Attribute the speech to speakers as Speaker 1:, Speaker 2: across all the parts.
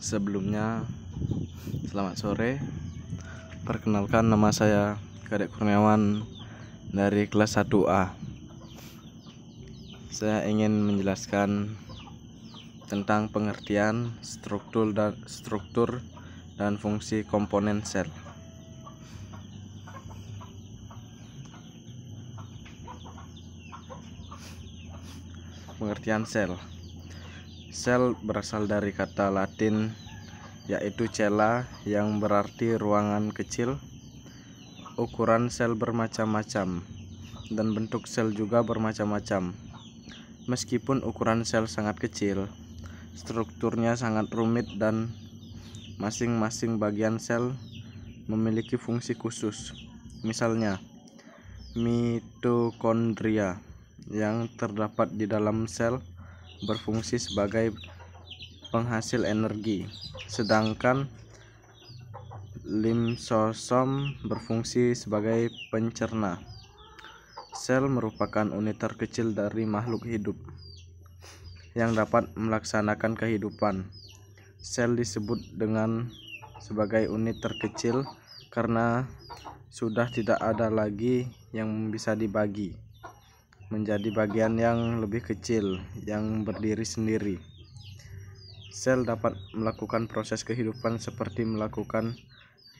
Speaker 1: Sebelumnya, selamat sore. Perkenalkan, nama saya Kadek Kurniawan dari kelas 1A. Saya ingin menjelaskan tentang pengertian struktur dan fungsi komponen sel. Pengertian sel. Sel berasal dari kata Latin yaitu cella, yang berarti ruangan kecil. Ukuran sel bermacam-macam dan bentuk sel juga bermacam-macam. Meskipun ukuran sel sangat kecil, strukturnya sangat rumit dan masing-masing bagian sel memiliki fungsi khusus. Misalnya, mitokondria yang terdapat di dalam sel berfungsi sebagai penghasil energi, sedangkan limfosom berfungsi sebagai pencerna. Sel merupakan unit terkecil dari makhluk hidup yang dapat melaksanakan kehidupan. Sel disebut sebagai unit terkecil karena sudah tidak ada lagi yang bisa dibagi menjadi bagian yang lebih kecil yang berdiri sendiri. Sel dapat melakukan proses kehidupan seperti melakukan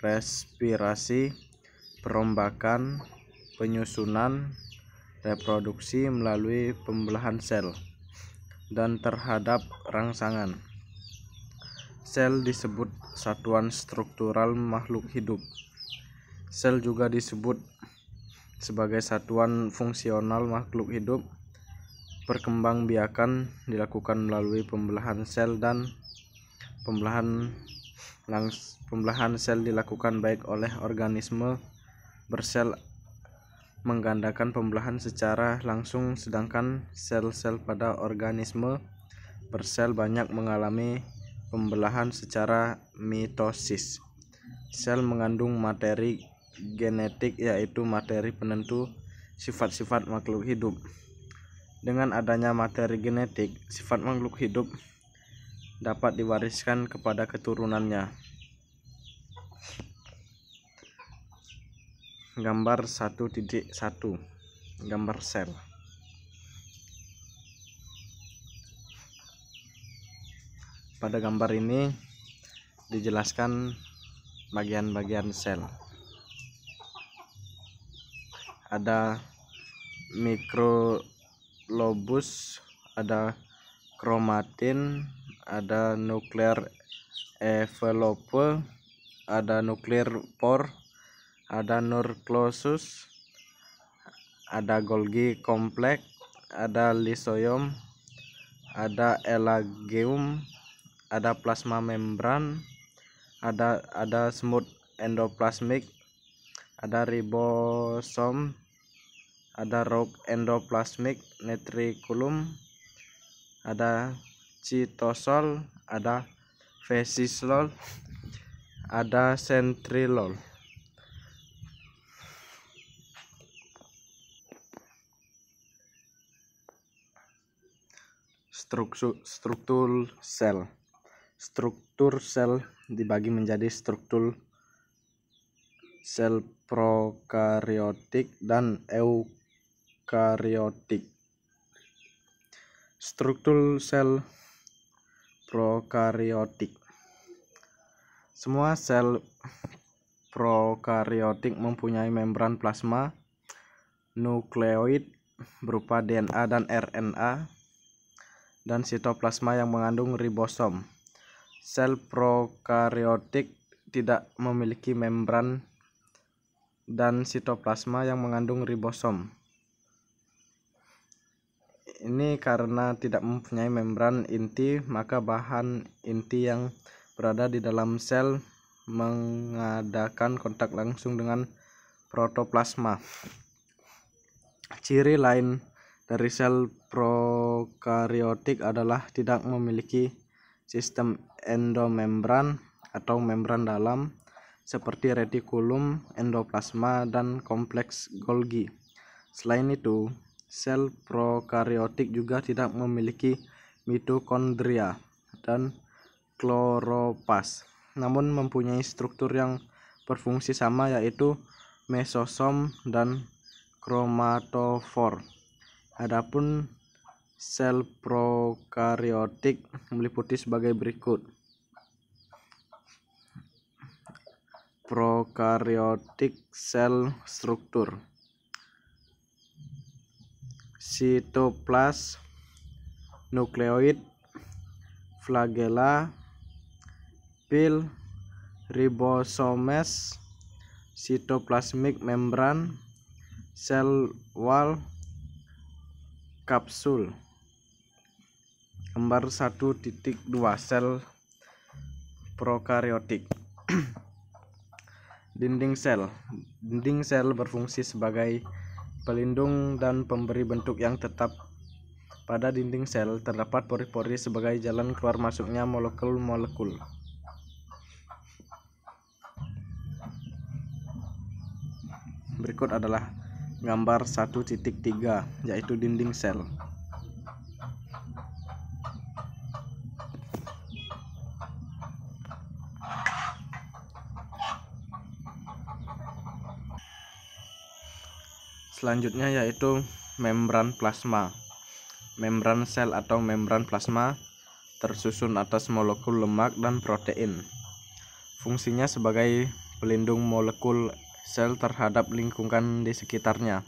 Speaker 1: respirasi, perombakan, penyusunan, reproduksi melalui pembelahan sel, dan terhadap rangsangan. Sel disebut satuan struktural makhluk hidup. Sel juga disebut sebagai satuan fungsional makhluk hidup. Perkembangbiakan dilakukan melalui pembelahan sel, dan pembelahan sel dilakukan baik oleh organisme bersel menggandakan pembelahan secara langsung, sedangkan sel-sel pada organisme bersel banyak mengalami pembelahan secara mitosis. Sel mengandung materi genetik, yaitu materi penentu sifat-sifat makhluk hidup. Dengan adanya materi genetik, sifat makhluk hidup dapat diwariskan kepada keturunannya. Gambar 1.1. Gambar sel. Pada gambar ini dijelaskan bagian-bagian sel. Ada mikrolobus, ada kromatin, ada nuklear envelope, ada nuklear pore, ada nukleosus, ada Golgi kompleks, ada lisosom, ada elangium, ada plasma membran, ada smooth endoplasmic, ada ribosom, ada rogue endoplasmic reticulum, ada cytosol, ada vesicol, ada centriole. Struktur sel. Struktur sel dibagi menjadi struktur sel prokariotik dan eukariotik. Struktur sel prokariotik. Semua sel prokariotik mempunyai membran plasma nukleoid berupa DNA dan RNA, dan sitoplasma yang mengandung ribosom. Sel prokariotik tidak memiliki membran dan sitoplasma yang mengandung ribosom. Ini karena tidak mempunyai membran inti, maka bahan inti yang berada di dalam sel mengadakan kontak langsung dengan protoplasma. Ciri lain dari sel prokariotik adalah tidak memiliki sistem endomembran atau membran dalam seperti retikulum, endoplasma, dan kompleks Golgi. Selain itu, sel prokariotik juga tidak memiliki mitokondria dan kloroplast, namun mempunyai struktur yang berfungsi sama, yaitu mesosom dan kromatofor. Adapun sel prokariotik meliputi sebagai berikut. Prokariotik sel struktur: sitoplas, nukleoid, flagella, pil, ribosomes, sitoplasmic membran, sel wall, kapsul. Gambar 1.2 sel prokariotik. Dinding sel. Dinding sel berfungsi sebagai pelindung dan pemberi bentuk yang tetap. Pada dinding sel terdapat pori-pori sebagai jalan keluar masuknya molekul-molekul. Berikut adalah gambar 1.3, yaitu dinding sel. Selanjutnya yaitu membran plasma. Membran sel atau membran plasma tersusun atas molekul lemak dan protein. Fungsinya sebagai pelindung molekul sel terhadap lingkungan di sekitarnya,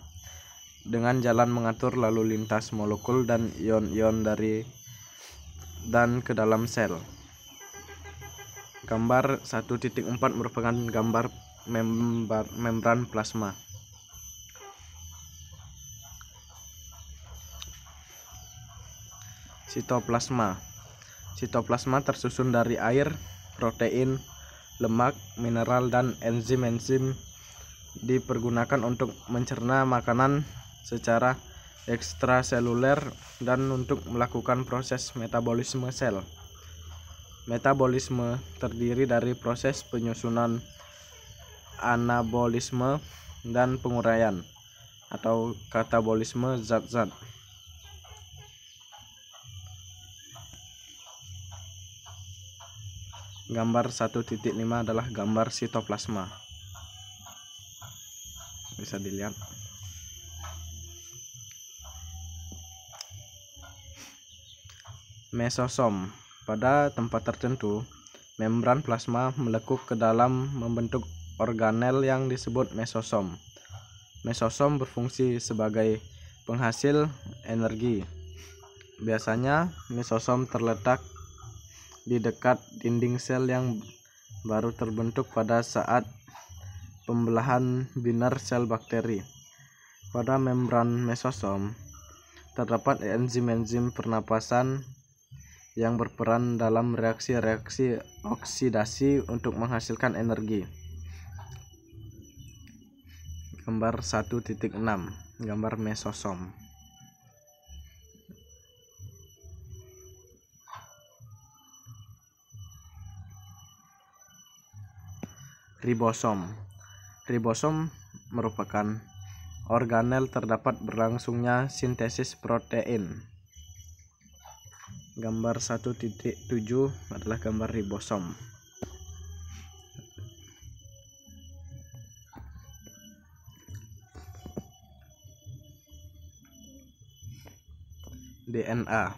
Speaker 1: dengan jalan mengatur lalu lintas molekul dan ion-ion dari dan ke dalam sel. Gambar 1.4 merupakan gambar membran plasma. Sitoplasma. Sitoplasma tersusun dari air, protein, lemak, mineral, dan enzim-enzim. Dipergunakan untuk mencerna makanan secara ekstraseluler dan untuk melakukan proses metabolisme sel. Metabolisme terdiri dari proses penyusunan, anabolisme, dan penguraian atau katabolisme zat-zat. Gambar 1.5 adalah gambar sitoplasma. Bisa dilihat. Mesosom. Pada tempat tertentu, membran plasma melekuk ke dalam membentuk organel yang disebut mesosom. Mesosom berfungsi sebagai penghasil energi. Biasanya mesosom terletak di dekat dinding sel yang baru terbentuk pada saat pembelahan binar sel bakteri. Pada membran mesosom terdapat enzim-enzim pernapasan yang berperan dalam reaksi-reaksi oksidasi untuk menghasilkan energi. Gambar 1.6, gambar mesosom. Ribosom. Ribosom merupakan organel terdapat berlangsungnya sintesis protein. Gambar 1.7 adalah gambar ribosom. DNA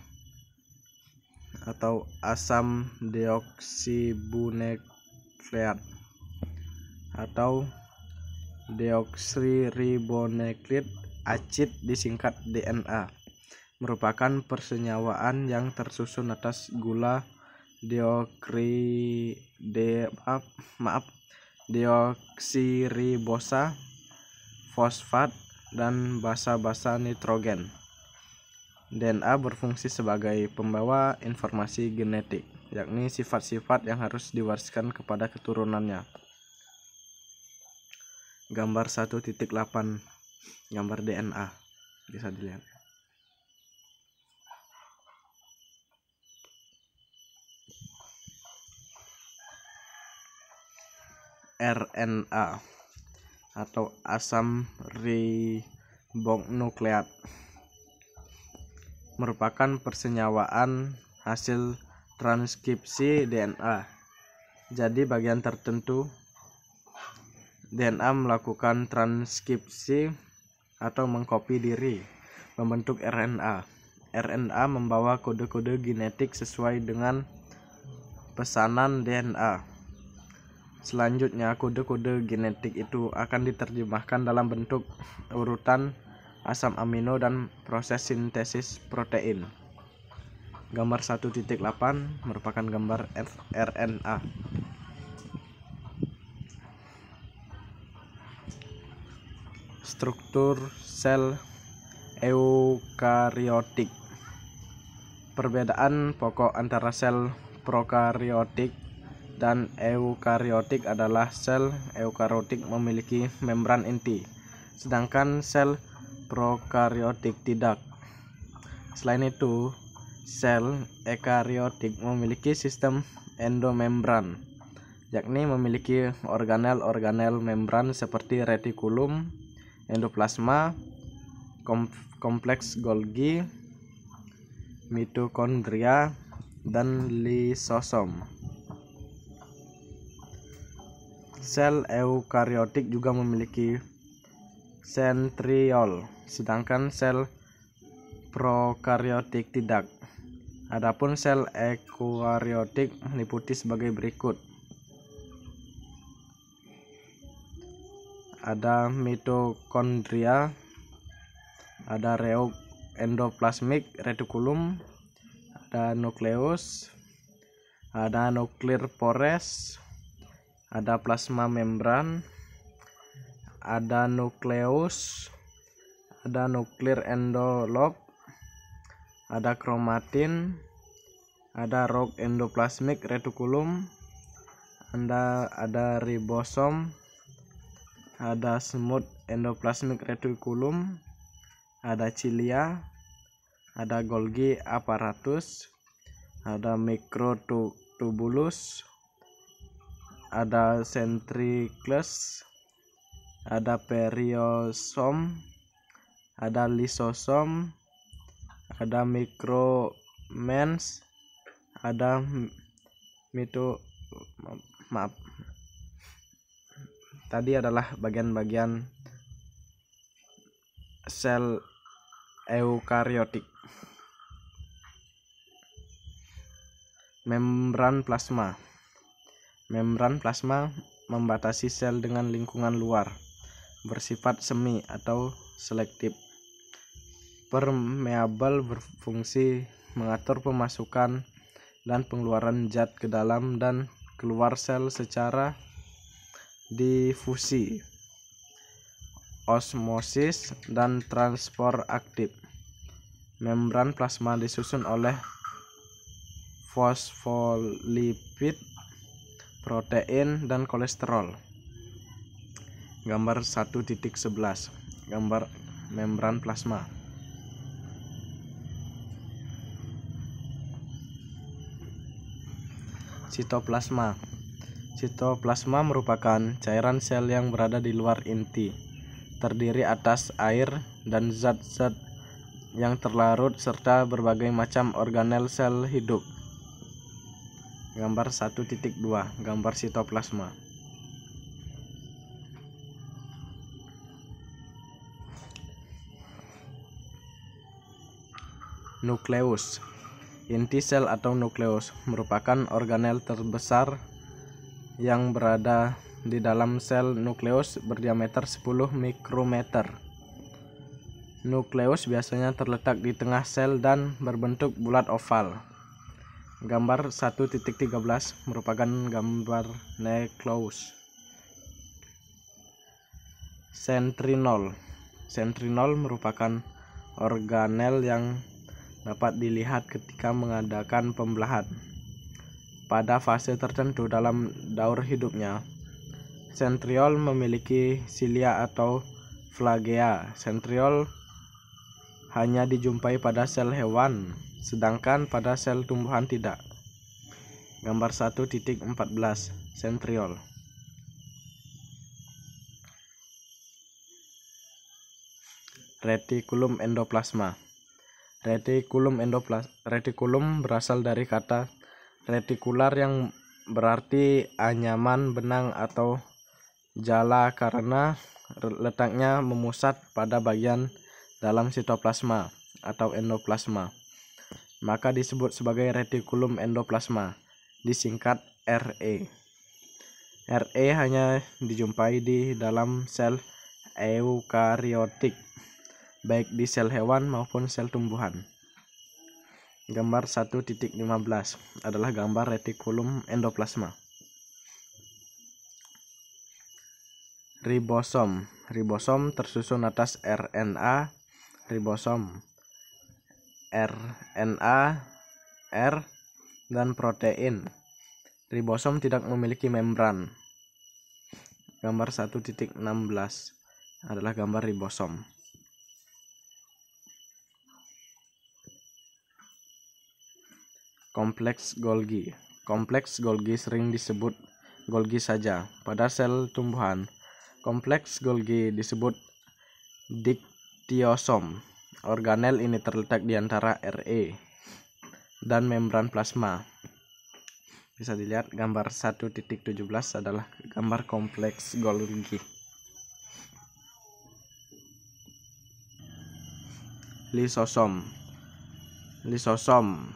Speaker 1: atau asam deoksiribonukleat atau deoksiribonukleat acid disingkat DNA, merupakan persenyawaan yang tersusun atas gula deoksiribosa, fosfat, dan basa-basa nitrogen. DNA berfungsi sebagai pembawa informasi genetik, yakni sifat-sifat yang harus diwariskan kepada keturunannya. Gambar 1.8, gambar DNA, bisa dilihat. RNA atau asam ribonukleat merupakan persenyawaan hasil transkripsi DNA. Jadi bagian tertentu DNA melakukan transkripsi atau mengkopi diri, membentuk RNA. RNA membawa kode-kode genetik sesuai dengan pesanan DNA. Selanjutnya, kode-kode genetik itu akan diterjemahkan dalam bentuk urutan asam amino dan proses sintesis protein. Gambar 1.8 merupakan gambar RNA. Struktur sel eukariotik. Perbedaan pokok antara sel prokariotik dan eukariotik adalah sel eukariotik memiliki membran inti, sedangkan sel prokariotik tidak. Selain itu, sel eukariotik memiliki sistem endomembran, yakni memiliki organel-organel membran seperti retikulum, endoplasma, kompleks Golgi, mitokondria, dan lisosom. Sel eukariotik juga memiliki sentriol, sedangkan sel prokariotik tidak. Adapun sel eukariotik meliputi sebagai berikut. Ada mitokondria, ada reok endoplasmik retikulum, ada nukleus, ada nuklir pores, ada plasma membran, ada nukleus, ada nuklir envelop, ada kromatin, ada rok endoplasmik retikulum, ada ribosom, ada semut endoplasmik retikulum, ada cilia, ada Golgi apparatus, ada mikrotubulus, ada sentriklus, ada periosom, ada lisosom, ada mikromens, ada tadi adalah bagian-bagian sel eukariotik. Membran plasma. Membran plasma membatasi sel dengan lingkungan luar, bersifat semi atau selektif. Permeabel berfungsi mengatur pemasukan dan pengeluaran zat ke dalam dan keluar sel secara difusi, osmosis, dan transport aktif. Membran plasma disusun oleh fosfolipid, protein, dan kolesterol. Gambar 1.11, gambar membran plasma. Sitoplasma. Sitoplasma merupakan cairan sel yang berada di luar inti, terdiri atas air dan zat-zat yang terlarut serta berbagai macam organel sel hidup. Gambar 1.2, gambar sitoplasma. Nukleus. Inti sel atau nukleus merupakan organel terbesar yang berada di dalam sel. Nukleus berdiameter 10 mikrometer. Nukleus biasanya terletak di tengah sel dan berbentuk bulat oval. Gambar 1.13 merupakan gambar nukleus. Sentrinol. Sentrinol merupakan organel yang dapat dilihat ketika mengadakan pembelahan. Pada fase tertentu dalam daur hidupnya, sentriol memiliki silia atau flagea. Sentriol hanya dijumpai pada sel hewan, sedangkan pada sel tumbuhan tidak. Gambar 1.14, sentriol. Retikulum endoplasma. Retikulum berasal dari kata Retikular yang berarti anyaman, benang atau jala karena letaknya memusat pada bagian dalam sitoplasma atau endoplasma, maka disebut sebagai retikulum endoplasma, disingkat RE. RE hanya dijumpai di dalam sel eukariotik, baik di sel hewan maupun sel tumbuhan. Gambar 1.15 adalah gambar retikulum endoplasma. Ribosom. Ribosom tersusun atas RNA, ribosom, RNA, R, dan protein. Ribosom tidak memiliki membran. Gambar 1.16 adalah gambar ribosom. Kompleks Golgi. Kompleks Golgi sering disebut Golgi saja. Pada sel tumbuhan, kompleks Golgi disebut diktiosom. Organel ini terletak di antara RE dan membran plasma. Bisa dilihat gambar 1.17 adalah gambar kompleks Golgi. Lisosom. Lisosom.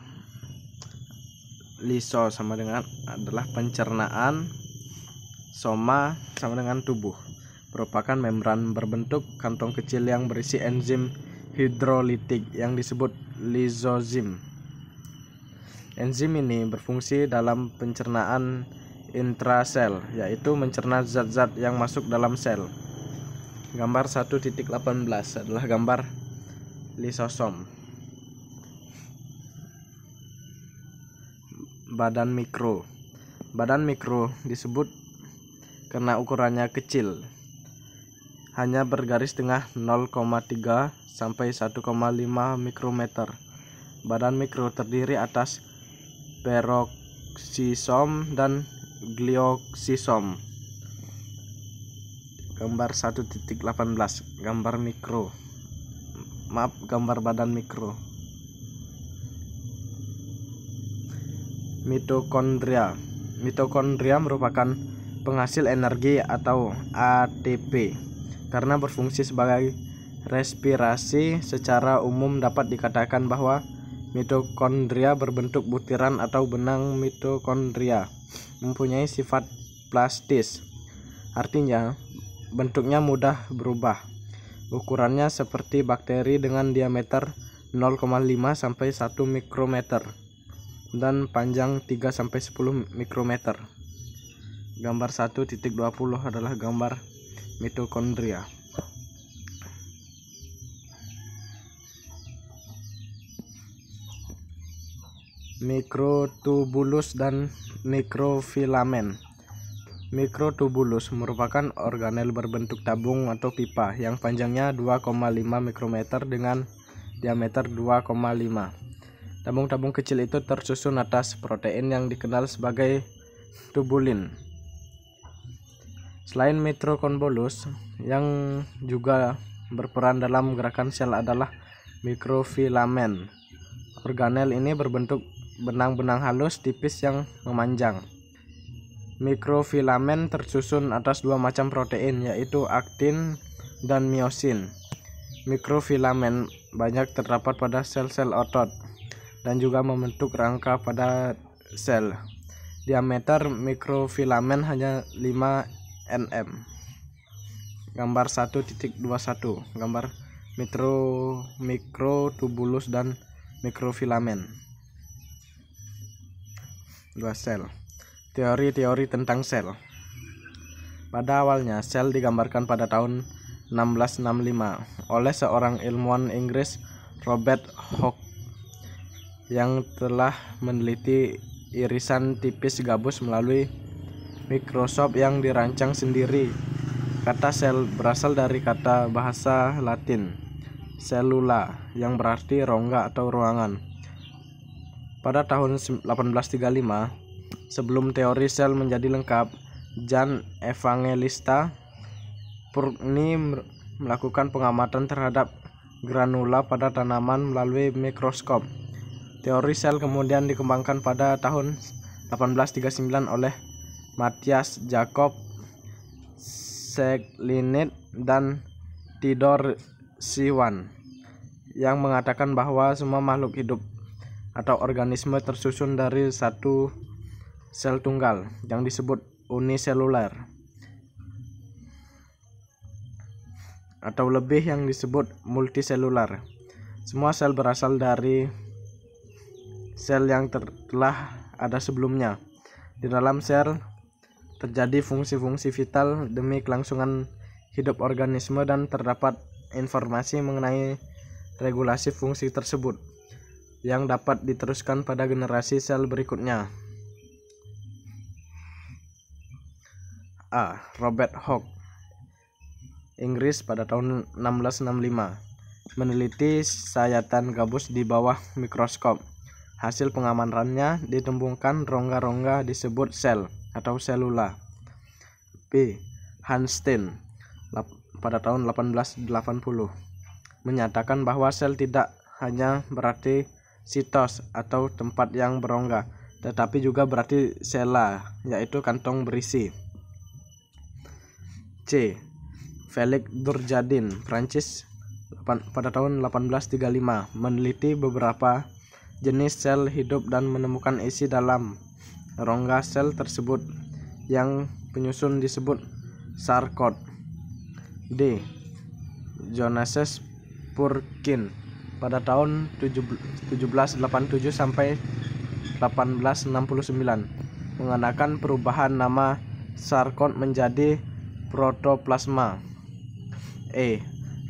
Speaker 1: Liso sama dengan adalah pencernaan, soma sama dengan tubuh, merupakan membran berbentuk kantong kecil yang berisi enzim hidrolitik yang disebut lisozim. Enzim ini berfungsi dalam pencernaan intrasel, yaitu mencerna zat-zat yang masuk dalam sel. Gambar 1.18 adalah gambar lisosom. Badan mikro. Badan mikro disebut karena ukurannya kecil, hanya bergaris tengah 0,3 sampai 1,5 mikrometer. Badan mikro terdiri atas peroksisom dan glioksisom. Gambar 1.18 gambar mikro. Gambar badan mikro. Mitokondria. Mitokondria merupakan penghasil energi atau ATP. Karena berfungsi sebagai respirasi, secara umum dapat dikatakan bahwa mitokondria berbentuk butiran atau benang mitokondria, mempunyai sifat plastis. Artinya, bentuknya mudah berubah. Ukurannya seperti bakteri dengan diameter 0,5 sampai 1 mikrometer. Dan panjang 3-10 mikrometer. Gambar 1.20 adalah gambar mitokondria. Mikrotubulus dan mikrofilamen. Mikrotubulus merupakan organel berbentuk tabung atau pipa yang panjangnya 2,5 mikrometer dengan diameter 2,5. Tabung-tabung kecil itu tersusun atas protein yang dikenal sebagai tubulin. Selain mikrotubulus, yang juga berperan dalam gerakan sel adalah mikrofilamen. Organel ini berbentuk benang-benang halus tipis yang memanjang. Mikrofilamen tersusun atas dua macam protein, yaitu aktin dan miosin. Mikrofilamen banyak terdapat pada sel-sel otot dan juga membentuk rangka pada sel. Diameter mikrofilamen hanya 5 nm. Gambar 1.21 gambar mikrotubulus dan mikrofilamen. Dua sel. Teori-teori tentang sel. Pada awalnya sel digambarkan pada tahun 1665 oleh seorang ilmuwan Inggris, Robert Hooke, yang telah meneliti irisan tipis gabus melalui mikroskop yang dirancang sendiri. Kata sel berasal dari kata bahasa Latin cellula yang berarti rongga atau ruangan. Pada tahun 1835, sebelum teori sel menjadi lengkap, Jan Evangelista Purgny melakukan pengamatan terhadap granula pada tanaman melalui mikroskop. Teori sel kemudian dikembangkan pada tahun 1839 oleh Matthias Jakob Seglinit dan Theodor Schwann yang mengatakan bahwa semua makhluk hidup atau organisme tersusun dari satu sel tunggal yang disebut uniseluler, atau lebih yang disebut multiselular. Semua sel berasal dari sel yang telah ada sebelumnya. Di dalam sel terjadi fungsi-fungsi vital demi kelangsungan hidup organisme dan terdapat informasi mengenai regulasi fungsi tersebut yang dapat diteruskan pada generasi sel berikutnya. A. Robert Hooke, Inggris pada tahun 1665, meneliti sayatan gabus di bawah mikroskop. Hasil pengamatannya ditemukan rongga-rongga disebut sel atau selula. B. Hans Stein pada tahun 1880 menyatakan bahwa sel tidak hanya berarti sitos atau tempat yang berongga, tetapi juga berarti sela, yaitu kantong berisi. C. Felix Dujardin, Prancis pada tahun 1835 meneliti beberapa jenis sel hidup dan menemukan isi dalam rongga sel tersebut yang penyusun disebut sarkod. D. Johannes Purkin pada tahun 1787 sampai 1869 mengenakan perubahan nama sarkod menjadi protoplasma. E.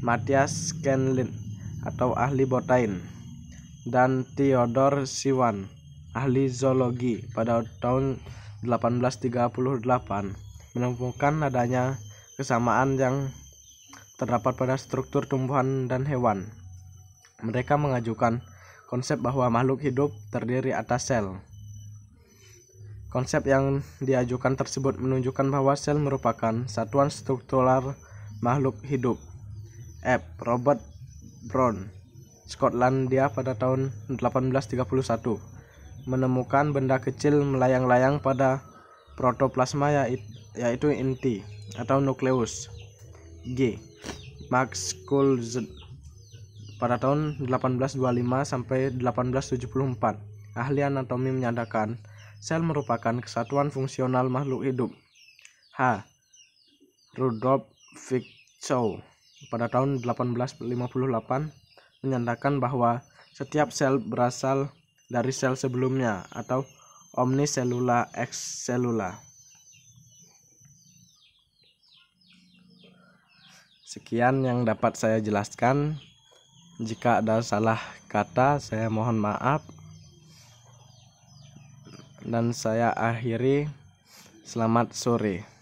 Speaker 1: Matthias Schwann atau ahli botain dan Theodor Schwann, ahli zoologi pada tahun 1838 menemukan adanya kesamaan yang terdapat pada struktur tumbuhan dan hewan. Mereka mengajukan konsep bahwa makhluk hidup terdiri atas sel. Konsep yang diajukan tersebut menunjukkan bahwa sel merupakan satuan struktural makhluk hidup. F. Robert Brown, Skotlandia pada tahun 1831 menemukan benda kecil melayang-layang pada protoplasma yaitu inti atau nukleus. G. Max Schulze pada tahun 1825 sampai 1874, ahli anatomi menyatakan sel merupakan kesatuan fungsional makhluk hidup. H. Rudolf Virchow pada tahun 1858 menyatakan bahwa setiap sel berasal dari sel sebelumnya atau omniselula ex cellula. Sekian yang dapat saya jelaskan. Jika ada salah kata, saya mohon maaf. Dan saya akhiri. Selamat sore.